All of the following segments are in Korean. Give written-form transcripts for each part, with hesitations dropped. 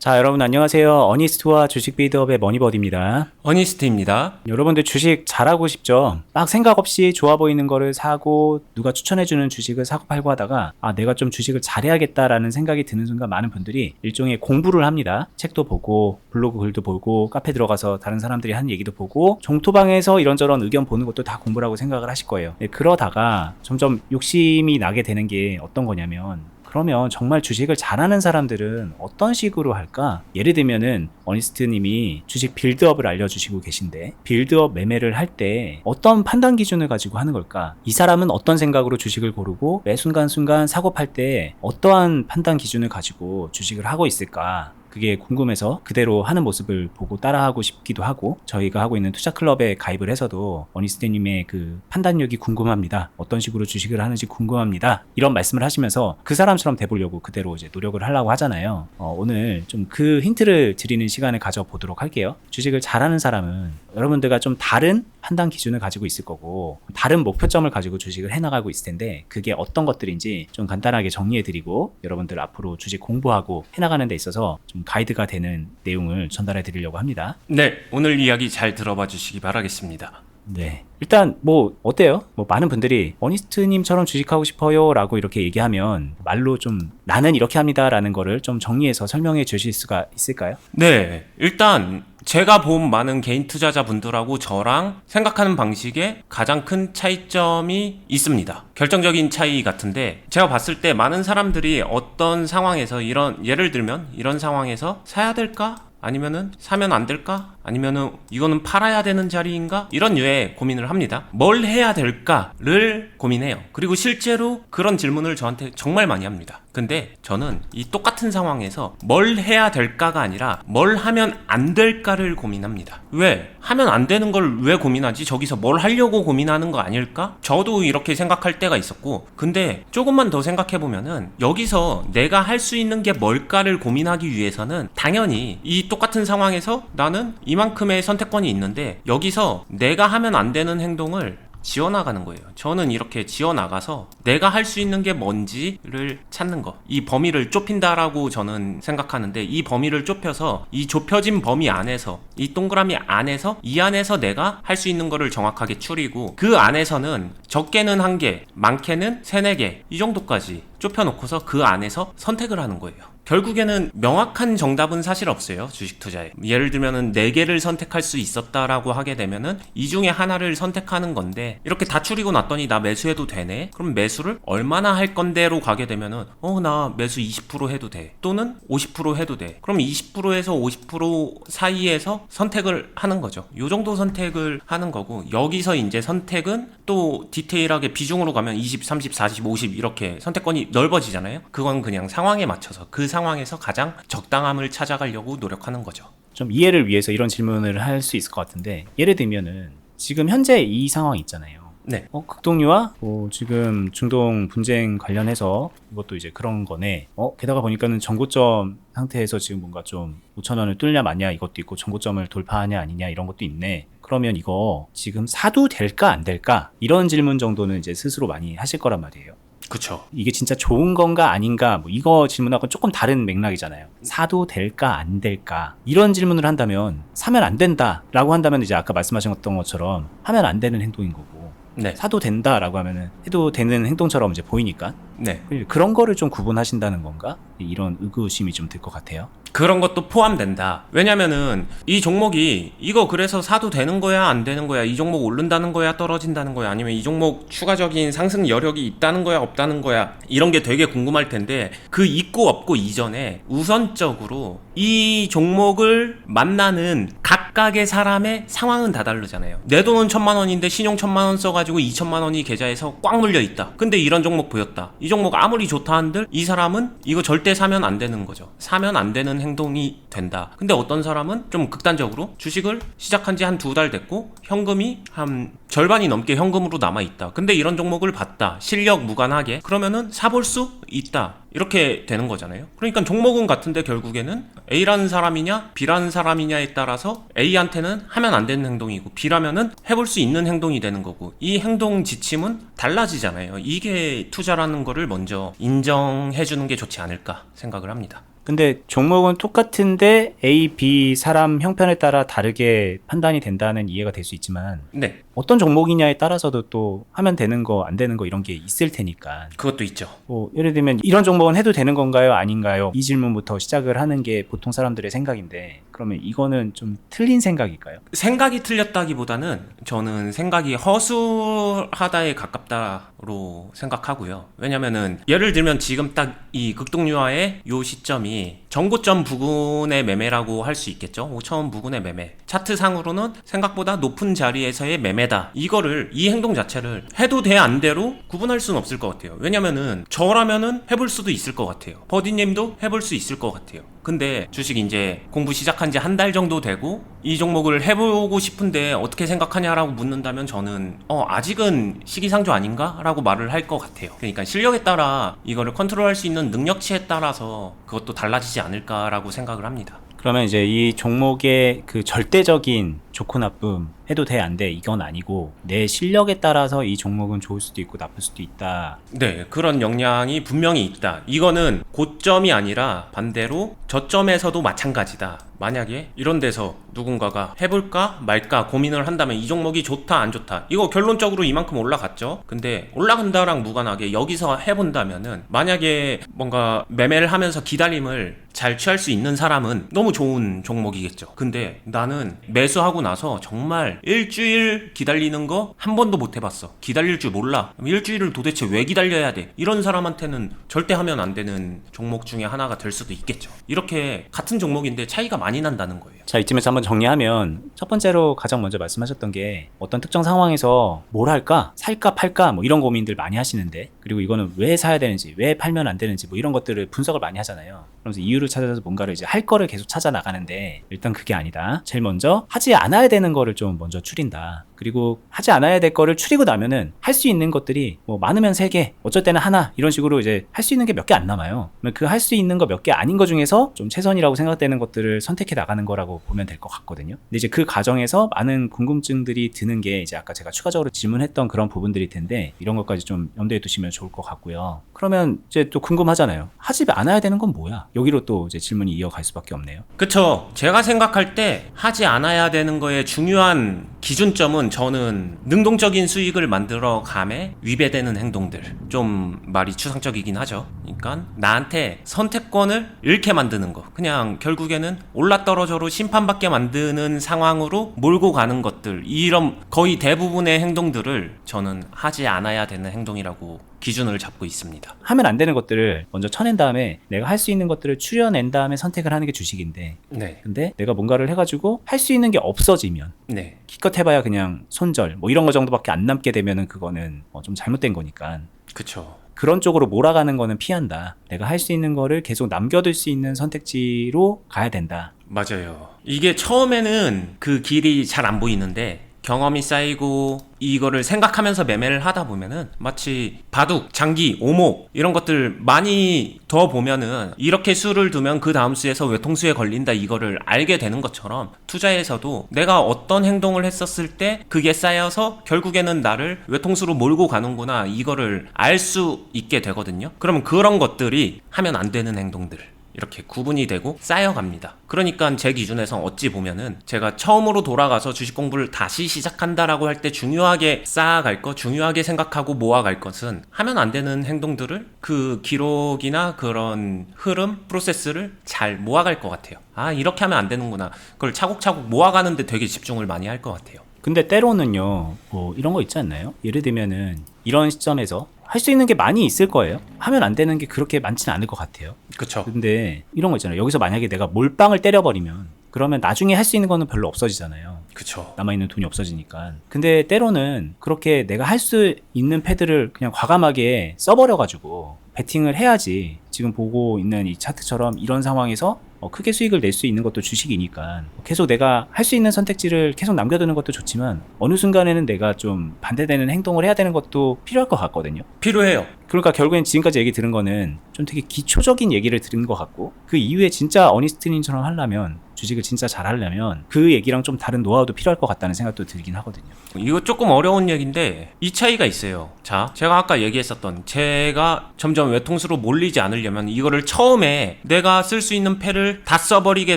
자, 여러분 안녕하세요. 어니스트와 주식 빌드업의 머니버디입니다. 어니스트입니다. 여러분들 주식 잘하고 싶죠? 막 생각 없이 좋아 보이는 거를 사고 누가 추천해주는 주식을 사고 팔고 하다가 내가 좀 주식을 잘해야겠다라는 생각이 드는 순간 많은 분들이 일종의 공부를 합니다. 책도 보고 블로그 글도 보고 카페 들어가서 다른 사람들이 하는 얘기도 보고 종토방에서 이런저런 의견 보는 것도 다 공부라고 생각을 하실 거예요. 그러다가 점점 욕심이 나게 되는 게 어떤 거냐면 그러면 정말 주식을 잘하는 사람들은 어떤 식으로 할까? 예를 들면은 어니스트님이 주식 빌드업을 알려주시고 계신데 빌드업 매매를 할 때 어떤 판단 기준을 가지고 하는 걸까? 이 사람은 어떤 생각으로 주식을 고르고 매 순간순간 사고 팔 때 어떠한 판단 기준을 가지고 주식을 하고 있을까? 그게 궁금해서 그대로 하는 모습을 보고 따라하고 싶기도 하고 저희가 하고 있는 투자클럽에 가입을 해서도 어니스트님의 그 판단력이 궁금합니다. 어떤 식으로 주식을 하는지 궁금합니다. 이런 말씀을 하시면서 그 사람처럼 돼보려고 그대로 이제 노력을 하려고 하잖아요. 오늘 좀 그 힌트를 드리는 시간을 가져보도록 할게요. 주식을 잘하는 사람은 여러분들과 좀 다른 판단 기준을 가지고 있을 거고 다른 목표점을 가지고 주식을 해나가고 있을 텐데 그게 어떤 것들인지 좀 간단하게 정리해드리고 여러분들 앞으로 주식 공부하고 해나가는 데 있어서 좀 가이드가 되는 내용을 전달해 드리려고 합니다. 네, 오늘 이야기 잘 들어봐 주시기 바라겠습니다. 네. 일단 뭐 어때요? 뭐 많은 분들이 어니스트님처럼 주식하고 싶어요 라고 이렇게 얘기하면 말로 좀 나는 이렇게 합니다 라는 거를 좀 정리해서 설명해 주실 수가 있을까요? 네, 일단 제가 본 많은 개인 투자자분들하고 저랑 생각하는 방식에 가장 큰 차이점이 있습니다. 결정적인 차이 같은데 제가 봤을 때 많은 사람들이 어떤 상황에서 예를 들면 이런 상황에서 사야 될까? 아니면은 사면 안 될까? 아니면은 이거는 팔아야 되는 자리인가? 이런 류의 고민을 합니다. 뭘 해야 될까를 고민해요. 그리고 실제로 그런 질문을 저한테 정말 많이 합니다. 근데 저는 이 똑같은 상황에서 뭘 해야 될까가 아니라 뭘 하면 안 될까를 고민합니다. 왜? 하면 안 되는 걸 왜 고민하지? 저기서 뭘 하려고 고민하는 거 아닐까? 저도 이렇게 생각할 때가 있었고 근데 조금만 더 생각해보면은 여기서 내가 할 수 있는 게 뭘까를 고민하기 위해서는 당연히 이 똑같은 상황에서 나는 이만큼의 선택권이 있는데 여기서 내가 하면 안 되는 행동을 지어나가는 거예요. 저는 이렇게 지어나가서 내가 할 수 있는 게 뭔지를 찾는 거. 이 범위를 좁힌다라고 저는 생각하는데 이 범위를 좁혀서 이 좁혀진 범위 안에서 이 동그라미 안에서 이 안에서 내가 할 수 있는 거를 정확하게 추리고 그 안에서는 적게는 1개, 많게는 3, 4개 이 정도까지 좁혀놓고서 그 안에서 선택을 하는 거예요. 결국에는 명확한 정답은 사실 없어요. 주식 투자에. 예를 들면은 4개를 선택할 수 있었다라고 하게 되면은 이 중에 하나를 선택하는 건데 이렇게 다 추리고 났더니 나 매수해도 되네? 그럼 매수를 얼마나 할 건데로 가게 되면은 나 매수 20% 해도 돼. 또는 50% 해도 돼. 그럼 20%에서 50% 사이에서 선택을 하는 거죠. 요 정도 선택을 하는 거고 여기서 이제 선택은 또 디테일하게 비중으로 가면 20, 30, 40, 50 이렇게 선택권이 넓어지잖아요. 그건 그냥 상황에 맞춰서 그 상황에서 가장 적당함을 찾아가려고 노력하는 거죠. 좀 이해를 위해서 이런 질문을 할 수 있을 것 같은데 예를 들면은 지금 현재 이 상황 있잖아요. 네. 극동유와 지금 중동 분쟁 관련해서 이것도 이제 그런 거네. 게다가 보니까는 정고점 상태에서 지금 뭔가 좀 5,000원을 뚫냐 마냐 이것도 있고 정고점을 돌파하냐 아니냐 이런 것도 있네. 그러면 이거 지금 사도 될까 안 될까? 이런 질문 정도는 이제 스스로 많이 하실 거란 말이에요. 그쵸. 이게 진짜 좋은 건가 아닌가 이거 질문하고는 조금 다른 맥락이잖아요. 사도 될까 안 될까 이런 질문을 한다면 사면 안 된다라고 한다면 이제 아까 말씀하셨던 것처럼 하면 안 되는 행동인 거고 네. 사도 된다라고 하면은 해도 되는 행동처럼 이제 보이니까 네. 그런 거를 좀 구분하신다는 건가? 이런 의구심이 좀 들 것 같아요. 그런 것도 포함된다. 왜냐면은 이 종목이 이거 그래서 사도 되는 거야 안 되는 거야, 이 종목 오른다는 거야 떨어진다는 거야, 아니면 이 종목 추가적인 상승 여력이 있다는 거야 없다는 거야, 이런 게 되게 궁금할 텐데 그 있고 없고 이전에 우선적으로 이 종목을 만나는 각각의 사람의 상황은 다 다르잖아요. 내 돈은 1,000만 원인데 신용 1,000만 원 써가지고 2,000만 원이 계좌에서 꽉 물려 있다. 근데 이런 종목 보였다. 이 종목 아무리 좋다 한들 이 사람은 이거 절대 사면 안 되는 거죠. 사면 안 되는 행동이 된다. 근데 어떤 사람은 좀 극단적으로 주식을 시작한 지 한 2달 됐고 현금이 한 절반이 넘게 현금으로 남아있다. 근데 이런 종목을 봤다. 실력 무관하게. 그러면은 사볼 수 있다. 이렇게 되는 거잖아요. 그러니까 종목은 같은데 결국에는 A라는 사람이냐 B라는 사람이냐에 따라서 A한테는 하면 안 되는 행동이고 B라면은 해볼 수 있는 행동이 되는 거고 이 행동 지침은 달라지잖아요. 이게 투자라는 거를 먼저 인정해 주는 게 좋지 않을까 생각을 합니다. 근데 종목은 똑같은데 A, B 사람 형편에 따라 다르게 판단이 된다는 이해가 될 수 있지만 네, 어떤 종목이냐에 따라서도 또 하면 되는 거 안 되는 거 이런 게 있을 테니까 그것도 있죠. 뭐 예를 들면 이런 종목은 해도 되는 건가요? 아닌가요? 이 질문부터 시작을 하는 게 보통 사람들의 생각인데 그러면 이거는 좀 틀린 생각일까요? 생각이 틀렸다기보다는 저는 생각이 허술하다에 가깝다로 생각하고요. 왜냐면은 예를 들면 지금 딱 이 극동유화의 요 시점이 정고점 부근의 매매라고 할 수 있겠죠. 5,000원 부근의 매매. 차트상으로는 생각보다 높은 자리에서의 매매다. 이거를 이 행동 자체를 해도 돼 안 돼로 구분할 수는 없을 것 같아요. 왜냐면은 저라면은 해볼 수도 있을 것 같아요. 버디님도 해볼 수 있을 것 같아요. 근데 주식 이제 공부 시작한 지 한 달 정도 되고 이 종목을 해보고 싶은데 어떻게 생각하냐라고 묻는다면 저는 아직은 시기상조 아닌가? 라고 말을 할 것 같아요. 그러니까 실력에 따라 이거를 컨트롤할 수 있는 능력치에 따라서 그것도 달라지지 않을까라고 생각을 합니다. 그러면 이제 이 종목의 그 절대적인 좋고 나쁨 해도 돼 안 돼 이건 아니고 내 실력에 따라서 이 종목은 좋을 수도 있고 나쁠 수도 있다. 네, 그런 영향이 분명히 있다. 이거는 고점이 아니라 반대로 저점에서도 마찬가지다. 만약에 이런 데서 누군가가 해볼까 말까 고민을 한다면 이 종목이 좋다 안 좋다 이거 결론적으로 이만큼 올라갔죠. 근데 올라간다랑 무관하게 여기서 해본다면은 만약에 뭔가 매매를 하면서 기다림을 잘 취할 수 있는 사람은 너무 좋은 종목이겠죠. 근데 나는 매수하고 나서 정말 일주일 기다리는 거 한 번도 못 해봤어. 기다릴 줄 몰라. 그럼 일주일을 도대체 왜 기다려야 돼? 이런 사람한테는 절대 하면 안 되는 종목 중에 하나가 될 수도 있겠죠. 이렇게 같은 종목인데 차이가 많이 난다는 거예요. 자, 이쯤에서 한번 정리하면 첫 번째로 가장 먼저 말씀하셨던 게 어떤 특정 상황에서 뭘 할까? 살까 팔까? 뭐 이런 고민들 많이 하시는데 그리고 이거는 왜 사야 되는지 왜 팔면 안 되는지 뭐 이런 것들을 분석을 많이 하잖아요. 그러면서 이유를 찾아서 뭔가를 이제 할 거를 계속 찾아 나가는데 일단 그게 아니다. 제일 먼저 하지 않아야 되는 거를 좀 먼저 추린다. 그리고 하지 않아야 될 거를 추리고 나면은 할 수 있는 것들이 뭐 많으면 3개, 어쩔 때는 하나 이런 식으로 이제 할 수 있는 게 몇 개 안 남아요. 그 할 수 있는 거 몇 개 아닌 거 중에서 좀 최선이라고 생각되는 것들을 선택해 나가는 거라고 보면 될 것 같거든요. 근데 이제 그 과정에서 많은 궁금증들이 드는 게 이제 아까 제가 추가적으로 질문했던 그런 부분들일 텐데 이런 것까지 좀 염두에 두시면 좋을 것 같고요. 그러면 이제 또 궁금하잖아요. 하지 않아야 되는 건 뭐야? 여기로 또 이제 질문이 이어갈 수밖에 없네요. 그쵸. 제가 생각할 때 하지 않아야 되는 거에 중요한 기준점은 저는 능동적인 수익을 만들어 감에 위배되는 행동들. 좀 말이 추상적이긴 하죠. 그러니까 나한테 선택권을 잃게 만드는 거. 그냥 결국에는 올라떨어져로 심판받게 만드는 상황으로 몰고 가는 것들. 이런 거의 대부분의 행동들을 저는 하지 않아야 되는 행동이라고 기준을 잡고 있습니다. 하면 안 되는 것들을 먼저 쳐낸 다음에 내가 할 수 있는 것들을 추려낸 다음에 선택을 하는 게 주식인데 네. 근데 내가 뭔가를 해가지고 할 수 있는 게 없어지면 네. 기껏 해봐야 그냥 손절 뭐 이런 거 정도밖에 안 남게 되면은 그거는 좀 잘못된 거니까 그쵸. 그런 쪽으로 몰아가는 거는 피한다. 내가 할 수 있는 거를 계속 남겨둘 수 있는 선택지로 가야 된다. 맞아요. 이게 처음에는 그 길이 잘 안 보이는데 경험이 쌓이고 이거를 생각하면서 매매를 하다 보면은 마치 바둑, 장기, 오목 이런 것들 많이 더 보면은 이렇게 수를 두면 그 다음 수에서 외통수에 걸린다 이거를 알게 되는 것처럼 투자에서도 내가 어떤 행동을 했었을 때 그게 쌓여서 결국에는 나를 외통수로 몰고 가는구나 이거를 알 수 있게 되거든요. 그러면 그런 것들이 하면 안 되는 행동들 이렇게 구분이 되고 쌓여갑니다. 그러니까 제 기준에서 어찌 보면은 제가 처음으로 돌아가서 주식 공부를 다시 시작한다라고 할 때 중요하게 쌓아갈 것, 중요하게 생각하고 모아갈 것은 하면 안 되는 행동들을 그 기록이나 그런 흐름, 프로세스를 잘 모아갈 것 같아요. 아, 이렇게 하면 안 되는구나. 그걸 차곡차곡 모아가는데 되게 집중을 많이 할 것 같아요. 근데 때로는요, 뭐 이런 거 있지 않나요? 예를 들면은 이런 시점에서 할 수 있는 게 많이 있을 거예요. 하면 안 되는 게 그렇게 많지는 않을 것 같아요. 그쵸. 근데 이런 거 있잖아요. 여기서 만약에 내가 몰빵을 때려버리면 그러면 나중에 할 수 있는 거는 별로 없어지잖아요. 그쵸. 남아있는 돈이 없어지니까. 근데 때로는 그렇게 내가 할 수 있는 패드를 그냥 과감하게 써버려가지고 베팅을 해야지 지금 보고 있는 이 차트처럼 이런 상황에서 크게 수익을 낼 수 있는 것도 주식이니까 계속 내가 할 수 있는 선택지를 계속 남겨두는 것도 좋지만 어느 순간에는 내가 좀 반대되는 행동을 해야 되는 것도 필요할 것 같거든요. 필요해요. 그러니까 결국엔 지금까지 얘기 들은 거는 좀 되게 기초적인 얘기를 들은 것 같고, 그 이후에 진짜 어니스트님처럼 하려면, 주식을 진짜 잘 하려면 그 얘기랑 좀 다른 노하우도 필요할 것 같다는 생각도 들긴 하거든요. 이거 조금 어려운 얘기인데 이 차이가 있어요. 자, 제가 아까 얘기했었던, 제가 점점 외통수로 몰리지 않으려면 이거를 처음에 내가 쓸 수 있는 패를 다 써버리게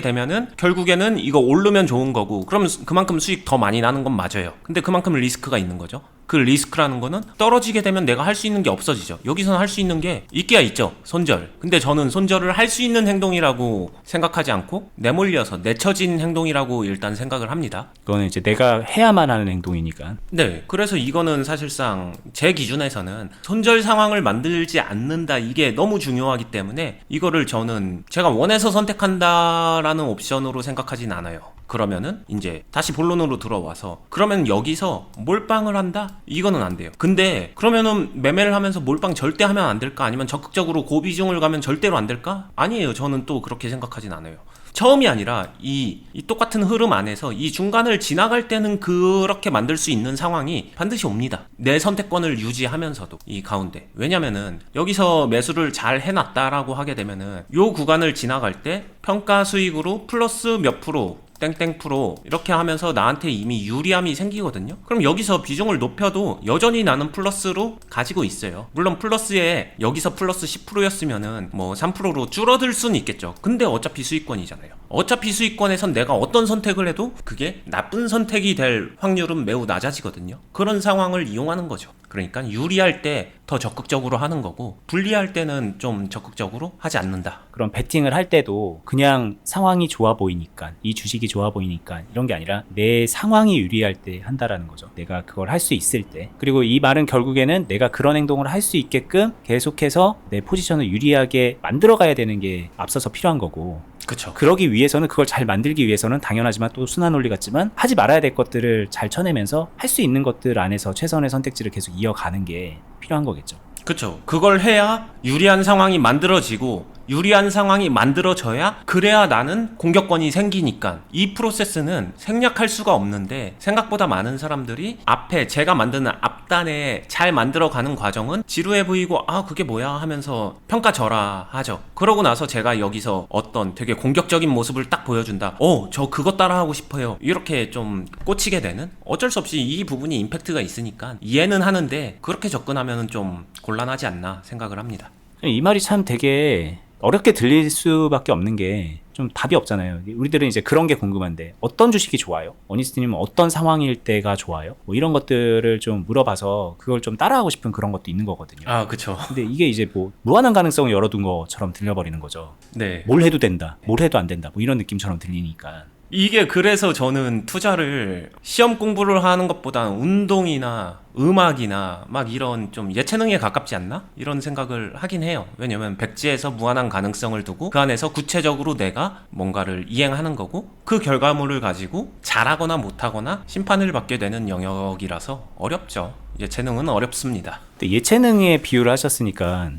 되면은 결국에는 이거 오르면 좋은 거고, 그러면 그만큼 수익 더 많이 나는 건 맞아요. 근데 그만큼 리스크가 있는 거죠. 그 리스크라는 거는 떨어지게 되면 내가 할 수 있는 게 없어지죠. 여기서는 할 수 있는 게 있기야 있죠. 손절. 근데 저는 손절을 할 수 있는 행동이라고 생각하지 않고 내몰려서 내쳐진 행동이라고 일단 생각을 합니다. 그거는 이제 내가 해야만 하는 행동이니까. 네, 그래서 이거는 사실상 제 기준에서는 손절 상황을 만들지 않는다, 이게 너무 중요하기 때문에 이거를 저는 제가 원해서 선택한다라는 옵션으로 생각하진 않아요. 그러면은 이제 다시 본론으로 들어와서, 그러면 여기서 몰빵을 한다? 이거는 안 돼요. 근데 그러면은 매매를 하면서 몰빵 절대 하면 안 될까? 아니면 적극적으로 고비중을 가면 절대로 안 될까? 아니에요. 저는 또 그렇게 생각하진 않아요. 처음이 아니라 이 똑같은 흐름 안에서 이 중간을 지나갈 때는 그렇게 만들 수 있는 상황이 반드시 옵니다. 내 선택권을 유지하면서도 이 가운데. 왜냐면은 여기서 매수를 잘 해놨다라고 하게 되면은 요 구간을 지나갈 때 평가 수익으로 플러스 몇 프로, 땡땡 프로 이렇게 하면서 나한테 이미 유리함이 생기거든요. 그럼 여기서 비중을 높여도 여전히 나는 플러스로 가지고 있어요. 물론 플러스에 여기서 플러스 10%였으면은 뭐 3%로 줄어들 수는 있겠죠. 근데 어차피 수익권이잖아요. 어차피 수익권에선 내가 어떤 선택을 해도 그게 나쁜 선택이 될 확률은 매우 낮아지거든요. 그런 상황을 이용하는 거죠. 그러니까 유리할 때 더 적극적으로 하는 거고, 불리할 때는 좀 적극적으로 하지 않는다. 그런 베팅을 할 때도 그냥 상황이 좋아 보이니까, 이 주식이 좋아 보이니까 이런 게 아니라 내 상황이 유리할 때 한다라는 거죠. 내가 그걸 할 수 있을 때. 그리고 이 말은 결국에는 내가 그런 행동을 할 수 있게끔 계속해서 내 포지션을 유리하게 만들어 가야 되는 게 앞서서 필요한 거고, 그쵸. 그러기 위해서는, 그걸 잘 만들기 위해서는 당연하지만 또 순환 논리 같지만 하지 말아야 될 것들을 잘 쳐내면서 할 수 있는 것들 안에서 최선의 선택지를 계속 이어가는 게 필요한 거겠죠. 그쵸. 그걸 해야 유리한 상황이 만들어지고, 유리한 상황이 만들어져야 그래야 나는 공격권이 생기니까. 이 프로세스는 생략할 수가 없는데, 생각보다 많은 사람들이 앞에 제가 만드는 앞단에 잘 만들어가는 과정은 지루해 보이고, 아 그게 뭐야 하면서 평가절하 하죠. 그러고 나서 제가 여기서 어떤 되게 공격적인 모습을 딱 보여준다, 저 그거 따라하고 싶어요, 이렇게 좀 꽂히게 되는, 어쩔 수 없이 이 부분이 임팩트가 있으니까 이해는 하는데 그렇게 접근하면 좀 곤란하지 않나 생각을 합니다. 이 말이 참 되게 어렵게 들릴 수밖에 없는 게, 좀 답이 없잖아요. 우리들은 이제 그런 게 궁금한데, 어떤 주식이 좋아요? 어니스트님은 어떤 상황일 때가 좋아요? 뭐 이런 것들을 좀 물어봐서 그걸 좀 따라하고 싶은 그런 것도 있는 거거든요. 아, 그쵸. 근데 이게 이제 뭐 무한한 가능성을 열어둔 것처럼 들려버리는 거죠. 네. 뭘 해도 된다, 뭘 해도 안 된다, 뭐 이런 느낌처럼 들리니까. 이게 그래서 저는 투자를 시험 공부를 하는 것보다는 운동이나 음악이나 막 이런 좀 예체능에 가깝지 않나? 이런 생각을 하긴 해요. 왜냐면 백지에서 무한한 가능성을 두고 그 안에서 구체적으로 내가 뭔가를 이행하는 거고, 그 결과물을 가지고 잘하거나 못하거나 심판을 받게 되는 영역이라서 어렵죠. 예체능은 어렵습니다. 근데 예체능에 비유를 하셨으니까,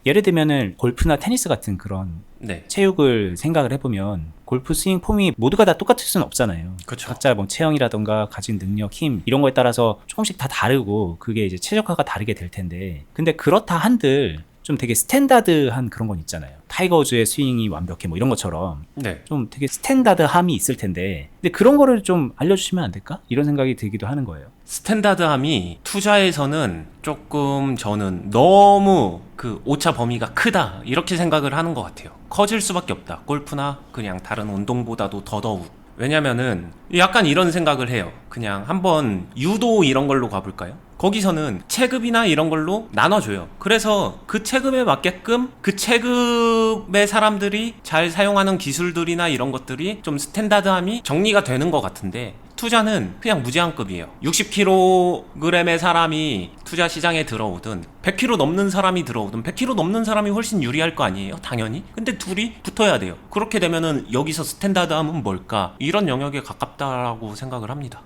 예를 들면은 골프나 테니스 같은 그런 네. 체육을 생각을 해보면 골프 스윙 폼이 모두가 다 똑같을 수는 없잖아요. 그쵸. 각자 뭐 체형이라던가 가진 능력, 힘 이런 거에 따라서 조금씩 다 다르고, 그게 이제 최적화가 다르게 될 텐데, 근데 그렇다 한들 좀 되게 스탠다드한 그런 건 있잖아요. 타이거 우즈의 스윙이 완벽해 뭐 이런 것처럼 네. 좀 되게 스탠다드함이 있을 텐데, 근데 그런 거를 좀 알려주시면 안 될까? 이런 생각이 들기도 하는 거예요. 스탠다드함이 투자에서는 조금 저는 너무 그 오차 범위가 크다 이렇게 생각을 하는 것 같아요. 커질 수밖에 없다. 골프나 그냥 다른 운동보다도 더더욱. 왜냐면은 약간 이런 생각을 해요. 그냥 한번 유도 이런 걸로 가볼까요? 거기서는 체급이나 이런 걸로 나눠줘요. 그래서 그 체급에 맞게끔 그 체급의 사람들이 잘 사용하는 기술들이나 이런 것들이 좀 스탠다드함이 정리가 되는 것 같은데, 투자는 그냥 무제한급이에요. 60kg의 사람이 투자 시장에 들어오든 100kg 넘는 사람이 들어오든 100kg 넘는 사람이 훨씬 유리할 거 아니에요? 당연히. 근데 둘이 붙어야 돼요. 그렇게 되면은 여기서 스탠다드함은 뭘까? 이런 영역에 가깝다라고 생각을 합니다.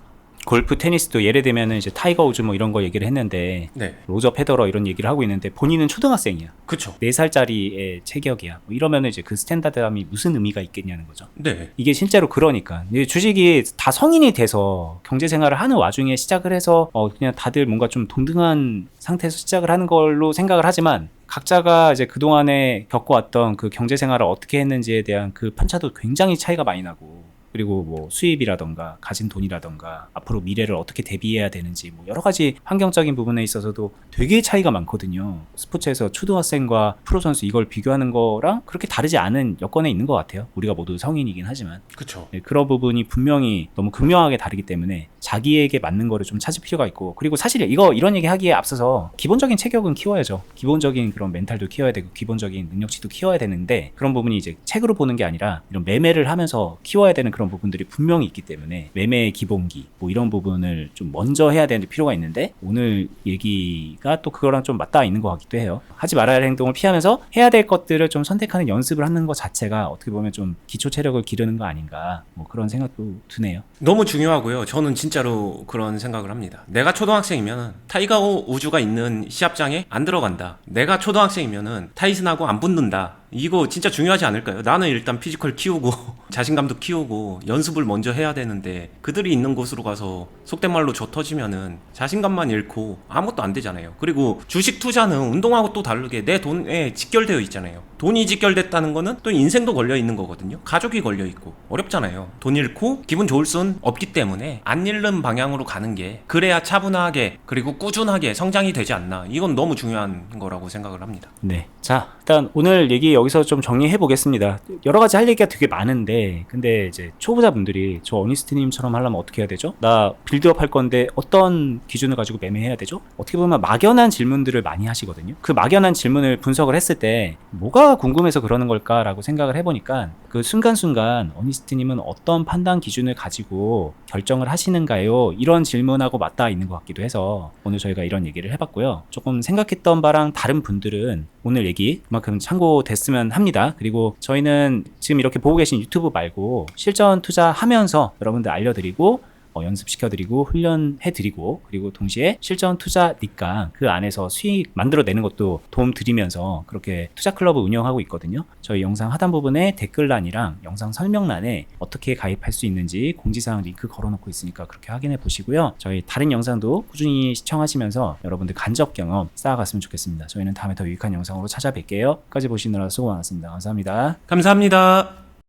골프, 테니스도 예를 들면은 이제 타이거 우즈 뭐 이런 거 얘기를 했는데 네. 로저 페더러 이런 얘기를 하고 있는데 본인은 초등학생이야. 그쵸. 4살짜리의 체격이야. 뭐 이러면은 이제 그 스탠다드함이 무슨 의미가 있겠냐는 거죠. 네. 이게 실제로 그러니까 이제 주식이 다 성인이 돼서 경제 생활을 하는 와중에 시작을 해서 그냥 다들 뭔가 좀 동등한 상태에서 시작을 하는 걸로 생각을 하지만 각자가 이제 그동안에 겪어왔던 그 경제 생활을 어떻게 했는지에 대한 그 편차도 굉장히 차이가 많이 나고 그리고 뭐 수입이라던가 가진 돈이라던가 앞으로 미래를 어떻게 대비해야 되는지 뭐 여러 가지 환경적인 부분에 있어서도 되게 차이가 많거든요. 스포츠에서 초등학생과 프로 선수 이걸 비교하는 거랑 그렇게 다르지 않은 여건에 있는 것 같아요. 우리가 모두 성인이긴 하지만 그쵸. 네, 그런 부분이 분명히 너무 극명하게 다르기 때문에 자기에게 맞는 거를 좀 찾을 필요가 있고 그리고 사실 이런 얘기 하기에 앞서서 기본적인 체격은 키워야죠. 기본적인 그런 멘탈도 키워야 되고 기본적인 능력치도 키워야 되는데 그런 부분이 이제 책으로 보는 게 아니라 이런 매매를 하면서 키워야 되는 그런 부분들이 분명히 있기 때문에 매매의 기본기 뭐 이런 부분을 좀 먼저 해야 되는 필요가 있는데 오늘 얘기가 또 그거랑 좀 맞닿아 있는 것 같기도 해요. 하지 말아야 할 행동을 피하면서 해야 될 것들을 좀 선택하는 연습을 하는 것 자체가 어떻게 보면 좀 기초 체력을 기르는 거 아닌가 뭐 그런 생각도 드네요. 너무 중요하고요. 저는 진짜로 그런 생각을 합니다. 내가 초등학생이면 타이거 우즈가 있는 시합장에 안 들어간다. 내가 초등학생이면 타이슨하고 안 붙는다. 이거 진짜 중요하지 않을까요? 나는 일단 피지컬 키우고 자신감도 키우고 연습을 먼저 해야 되는데 그들이 있는 곳으로 가서 속된 말로 저 터지면은 자신감만 잃고 아무것도 안 되잖아요. 그리고 주식 투자는 운동하고 또 다르게 내 돈에 직결되어 있잖아요. 돈이 직결됐다는 거는 또 인생도 걸려 있는 거거든요. 가족이 걸려 있고 어렵잖아요. 돈 잃고 기분 좋을 순 없기 때문에 안 잃는 방향으로 가는 게 그래야 차분하게 그리고 꾸준하게 성장이 되지 않나. 이건 너무 중요한 거라고 생각을 합니다. 네. 자, 일단 오늘 얘기 여기서 좀 정리해 보겠습니다. 여러 가지 할 얘기가 되게 많은데, 근데 이제 초보자분들이 저 어니스트님처럼 하려면 어떻게 해야 되죠? 나 빌드업 할 건데 어떤 기준을 가지고 매매해야 되죠? 어떻게 보면 막연한 질문들을 많이 하시거든요. 그 막연한 질문을 분석을 했을 때 뭐가 궁금해서 그러는 걸까라고 생각을 해보니까 그 순간순간 어니스트님은 어떤 판단 기준을 가지고 결정을 하시는가요? 이런 질문하고 맞닿아 있는 것 같기도 해서 오늘 저희가 이런 얘기를 해봤고요. 조금 생각했던 바랑 다른 분들은 오늘 얘기 그만큼 참고됐으면 합니다. 그리고 저희는 지금 이렇게 보고 계신 유튜브 말고 실전 투자하면서 여러분들 알려드리고 연습시켜드리고 훈련해드리고 그리고 동시에 실전 투자니까 그 안에서 수익 만들어내는 것도 도움 드리면서 그렇게 투자클럽을 운영하고 있거든요. 저희 영상 하단 부분에 댓글란이랑 영상 설명란에 어떻게 가입할 수 있는지 공지사항 링크 걸어놓고 있으니까 그렇게 확인해 보시고요. 저희 다른 영상도 꾸준히 시청하시면서 여러분들 간접 경험 쌓아갔으면 좋겠습니다. 저희는 다음에 더 유익한 영상으로 찾아뵐게요. 끝까지 보시느라 수고 많았습니다. 감사합니다. 감사합니다.